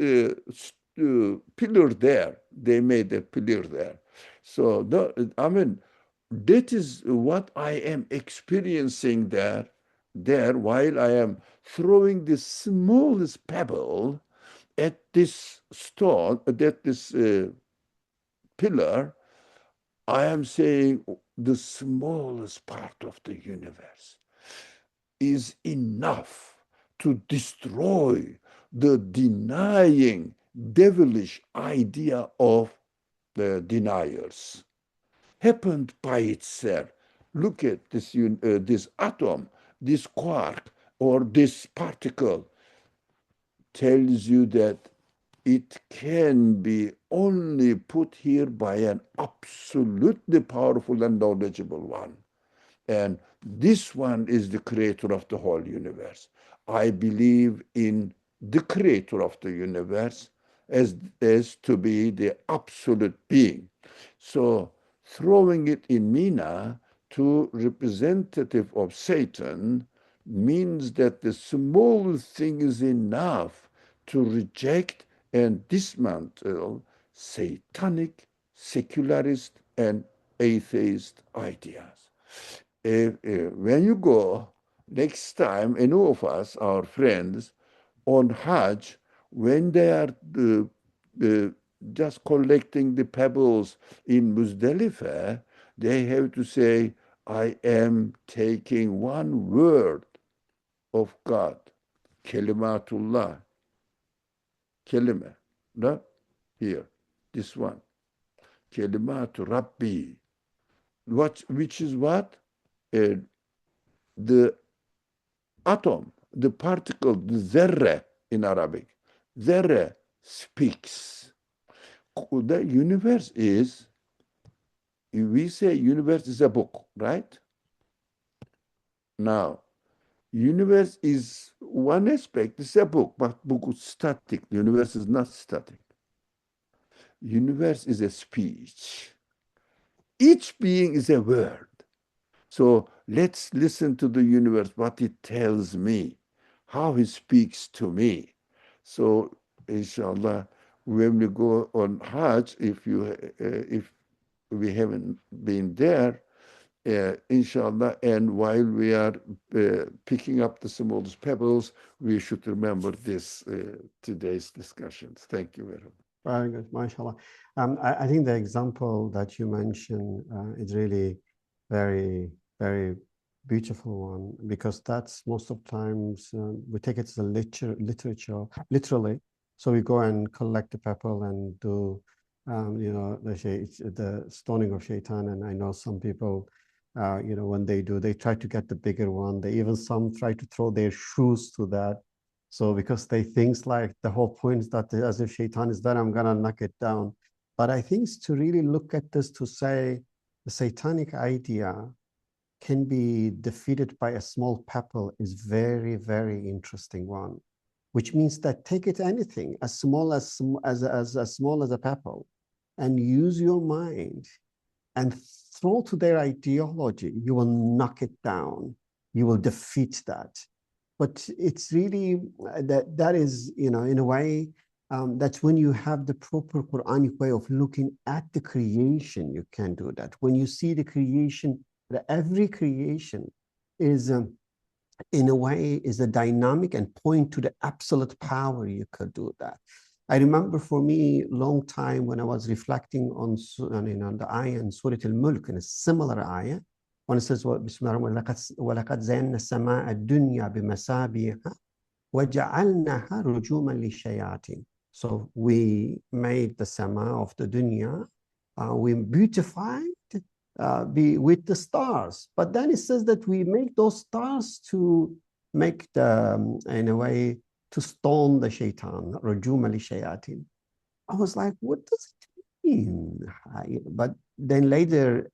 pillar there. They made a pillar there. So, I mean, that is what I am experiencing there while I am throwing the smallest pebble at this stone, at this pillar. I am saying the smallest part of the universe is enough to destroy the denying devilish idea of the deniers. Happened by itself. Look at this atom, this quark, or this particle tells you that it can be only put here by an absolutely powerful and knowledgeable one. And this one is the creator of the whole universe. I believe in the creator of the universe as to be the absolute being. So throwing it in Mina to representative of Satan means that the small thing is enough to reject and dismantle satanic, secularist, and atheist ideas. When you go next time, any of us, our friends, on Hajj, when they are uh, just collecting the pebbles in Muzdalifah, they have to say, I am taking one word of God, kelimatullah, kelime, no? Here, this one, kelimatu Rabbi, which is what? The atom, the particle, the zarra, in Arabic. Dharra speaks. The universe is, we say universe is a book, right? Now, universe is one aspect, it's a book, but book is static. The universe is not static. Universe is a speech. Each being is a word. So let's listen to the universe, what it tells me, how it speaks to me. So inshallah, when we go on Hajj, if we haven't been there, inshallah, and while we are picking up the smallest pebbles, we should remember this today's discussions. Thank you very much. Very good, mashallah. I think the example that you mentioned is really very, very beautiful one, because that's most of times we take it as a literature, literally. So we go and collect the pebble and do, the stoning of shaitan. And I know some people, when they do, they try to get the bigger one. They even some try to throw their shoes to that. So because they think like the whole point is that as if shaitan is there, I'm gonna knock it down. But I think to really look at this to say the satanic idea can be defeated by a small pebble is very, very interesting one, which means that take it anything as small as small as a pebble, and use your mind and throw to their ideology. You will knock it down. You will defeat that. But it's really that is, in a way, that's when you have the proper Quranic way of looking at the creation, you can do that. When you see the creation, every creation is, in a way, is a dynamic and point to the absolute power, you could do that. I remember for me, long time when I was reflecting on the ayah in Surah Al-Mulk, in a similar ayah, when it says, وَلَقَدْ زَيَّنَّا السَّمَاءَ الدُّنْيَا بِمَصَابِيحَ وَجَعَلْنَاهَا رُجُومًا لِلشَّيَاطِينِ. So we made the sama of the dunya, we beautified with the stars. But then it says that we make those stars to make the, in a way, to stone the shaitan, رُجُومًا لِلشَّيَاطِينِ. I was like, what does it mean? But then later,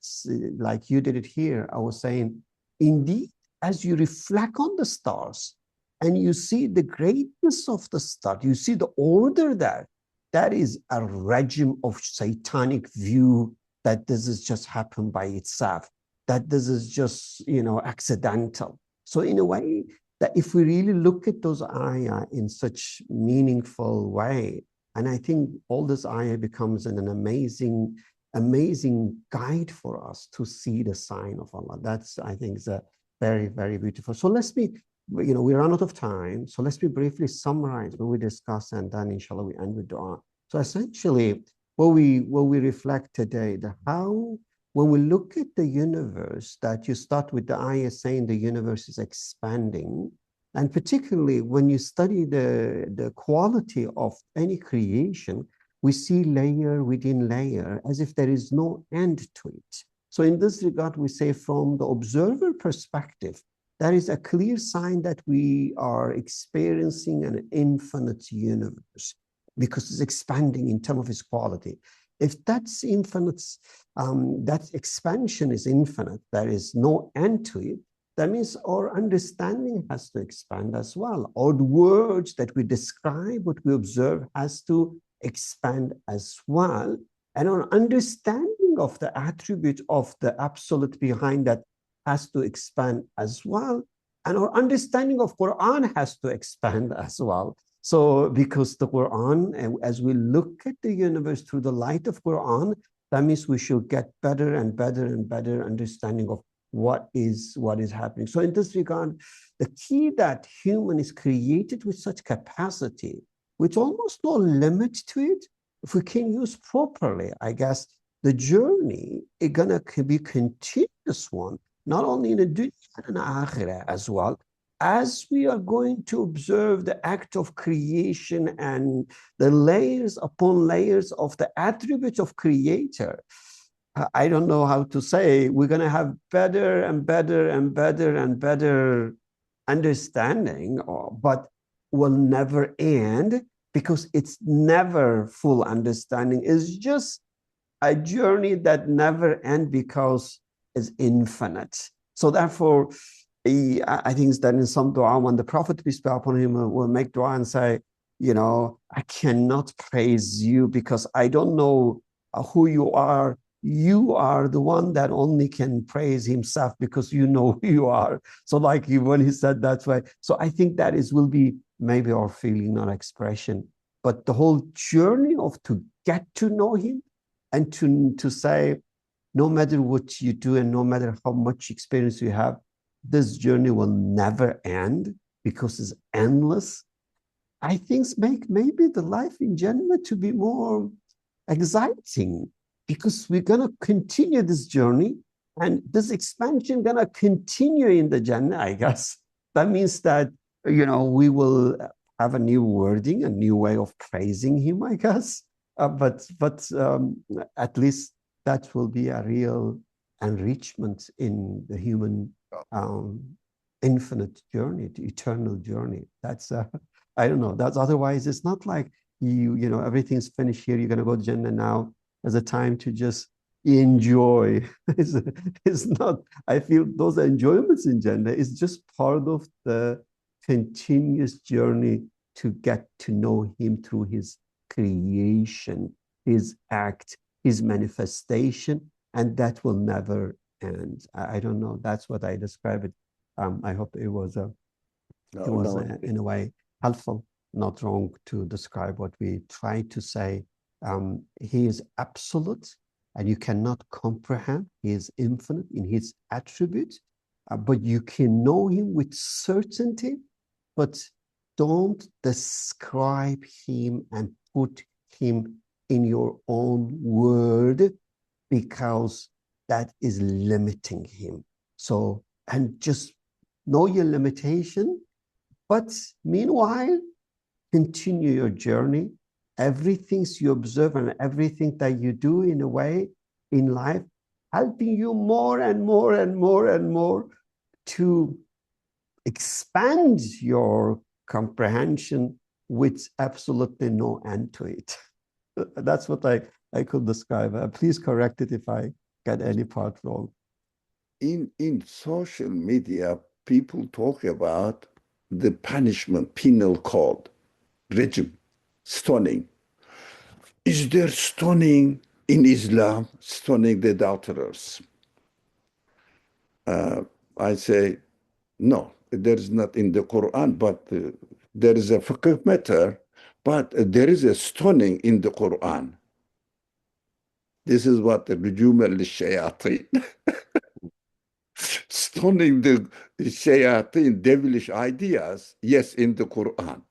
like you did it here, I was saying, indeed, as you reflect on the stars and you see the greatness of the star, you see the order there, that is a regime of satanic view that this has just happened by itself, that this is just, accidental. So in a way, that if we really look at those ayah in such meaningful way, and I think all this ayah becomes an amazing, amazing guide for us to see the sign of Allah. That's, I think, is a very, very beautiful. So let's be, we run out of time. So let's be briefly summarize what we discuss, and then inshallah we end with dua. So essentially, what we reflect today, when we look at the universe, that you start with the ayah saying the universe is expanding, and particularly when you study the quality of any creation, we see layer within layer as if there is no end to it. So in this regard, we say from the observer perspective, that is a clear sign that we are experiencing an infinite universe because it's expanding in terms of its quality. If that's infinite, that expansion is infinite, there is no end to it, that means our understanding has to expand as well. Or the words that we describe what we observe has to expand as well. And our understanding of the attribute of the absolute behind that has to expand as well. And our understanding of Qur'an has to expand as well. So because the Qur'an, as we look at the universe through the light of Qur'an, that means we should get better and better and better understanding of what is happening. So in this regard, the key that human is created with such capacity, with almost no limit to it, if we can use properly, I guess the journey is gonna be continuous one, not only in the dunya and akhirah as well, as we are going to observe the act of creation and the layers upon layers of the attributes of creator. I don't know how to say, we're going to have better and better and better and better understanding, but will never end because it's never full understanding. It's just a journey that never ends because it's infinite. So therefore, I think that in some dua, when the Prophet, peace be upon him, will make dua and say, I cannot praise you because I don't know who you are. You are the one that only can praise himself because you know who you are. So like when he said that way. So I think that will be maybe our feeling, not expression. But the whole journey of to get to know him and to say, no matter what you do and no matter how much experience you have, this journey will never end because it's endless. I think make maybe the life in Jannah to be more exciting because we're going to continue this journey and this expansion going to continue in the Jannah, I guess. That means that, we will have a new wording, a new way of praising him, I guess. But at least that will be a real enrichment in the human um, infinite journey, the eternal journey. That's I don't know. That's otherwise it's not like everything's finished here. You're gonna go to Jannah now. There's a time to just enjoy. it's not. I feel those enjoyments in Jannah is just part of the continuous journey to get to know Him through His creation, His act, His manifestation, and that will never end. I don't know. That's what I describe it. I hope it was in a way helpful, not wrong to describe what we try to say. He is absolute and you cannot comprehend. He is infinite in his attributes, but you can know him with certainty, but don't describe him and put him in your own word because that is limiting him. So, and just know your limitation, but meanwhile, continue your journey. Everything you observe and everything that you do in a way in life, helping you more and more and more and more to expand your comprehension with absolutely no end to it. That's what I could describe. Please correct it if I get any part wrong. In social media, people talk about the punishment, penal code, regime, stoning. Is there stoning in Islam, stoning the adulterers? I say, no, there is not in the Quran, but there is a fiqh matter, but there is a stoning in the Quran. This is what the rujum al-shayateen. Stoning the shayateen, devilish ideas, yes, in the Quran.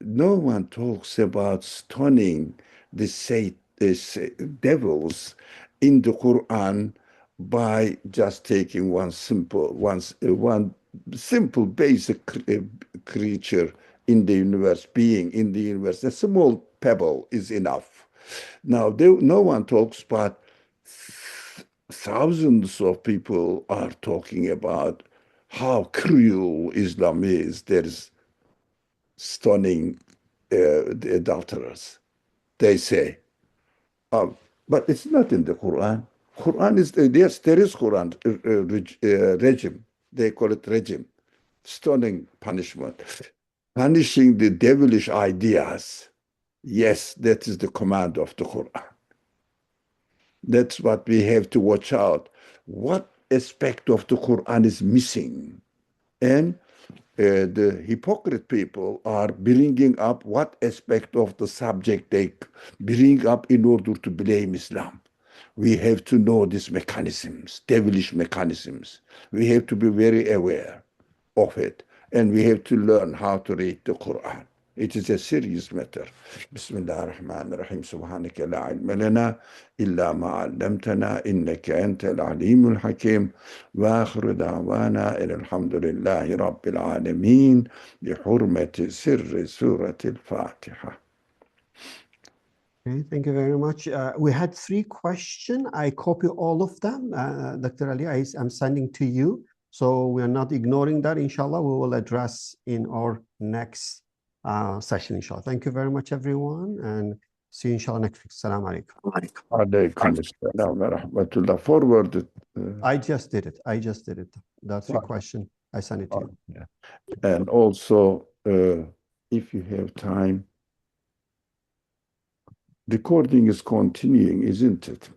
No one talks about stoning the devils in the Quran by just taking one simple basic creature in the universe, being in the universe. A small pebble is enough. Now, no one talks, but thousands of people are talking about how cruel Islam is. There's stoning the adulterers, they say. But it's not in the Quran. Quran is, yes, there is Quran regime. They call it regime, stoning punishment. Punishing the devilish ideas. Yes, that is the command of the Quran. That's what we have to watch out. What aspect of the Quran is missing? And the hypocrite people are bringing up what aspect of the subject they bring up in order to blame Islam. We have to know these mechanisms, devilish mechanisms. We have to be very aware of it. And we have to learn how to read the Quran. It is a serious matter. Bismillah ar-Rahman ar-Rahim. Subhanaka la ilma lana illa ma 'allamtana innaka antal alimul hakim. Wa akhiru da'wana alhamdulillahi rabbil alamin bi hurmati sirri surati al-Fatiha. Okay, thank you very much. We had 3 questions. I copy all of them. Dr. Ali, I'm sending to you. So we are not ignoring that. Inshallah, we will address in our next session, inshallah. Thank you very much, everyone, and see you, inshallah, next week. Assalamu alaikum. Alaykum assalam wa rahmatullah. Forwarded. I just did it. That's your question. I sent it to you. Yeah. And also, if you have time, recording is continuing, isn't it?